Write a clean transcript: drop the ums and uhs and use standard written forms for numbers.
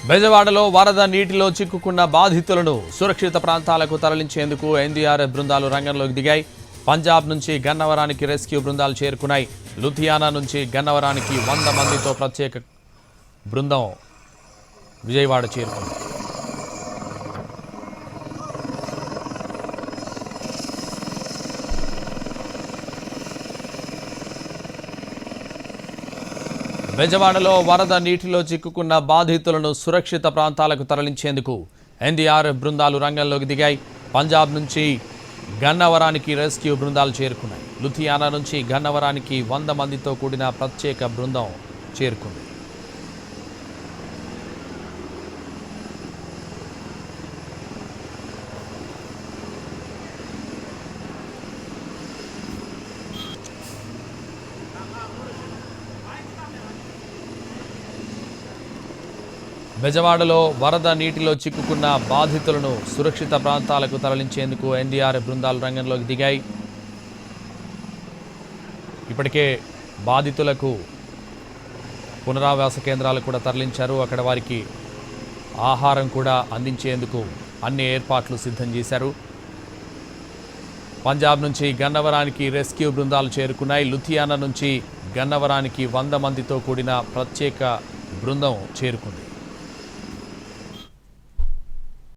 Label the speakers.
Speaker 1: బెజవాడలో వరద నీటిలో చిక్కుకున్న బాధితులను సురక్షిత ప్రాంతాలకు తరలించేందుకు ఎన్డీఆర్ఎఫ్ బృందాలు రంగంలోకి దిగాయి. పంజాబ్ నుంచి గన్నవరానికి రెస్క్యూ బృందాలు చేరుకున్నాయి. లూథియానా నుంచి గన్నవరానికి 100 మందితో ప్రత్యేక బృందం విజయవాడ చేరుకుంది. బెజవాడలో వరద నీటిలో చిక్కుకున్న బాధితులను సురక్షిత ప్రాంతాలకు తరలించేందుకు ఎన్డీఆర్ఎఫ్ బృందాలు రంగంలోకి దిగాయి. పంజాబ్ నుంచి గన్నవరానికి రెస్క్యూ బృందాలు చేరుకున్నాయి. లూథియానా నుంచి గన్నవరానికి 100 మందితో కూడిన ప్రత్యేక బృందం చేరుకుంది. బెజవాడలో వరద నీటిలో చిక్కుకున్న బాధితులను సురక్షిత ప్రాంతాలకు తరలించేందుకు ఎన్డీఆర్ఎఫ్ బృందాలు రంగంలోకి దిగాయి. ఇప్పటికే బాధితులకు పునరావాస కేంద్రాలు కూడా తరలించారు. అక్కడ వారికి ఆహారం కూడా అందించేందుకు అన్ని ఏర్పాట్లు సిద్ధం చేశారు. పంజాబ్ నుంచి గన్నవరానికి రెస్క్యూ బృందాలు చేరుకున్నాయి. లూథియానా నుంచి గన్నవరానికి 100 మందితో కూడిన ప్రత్యేక బృందం చేరుకుంది.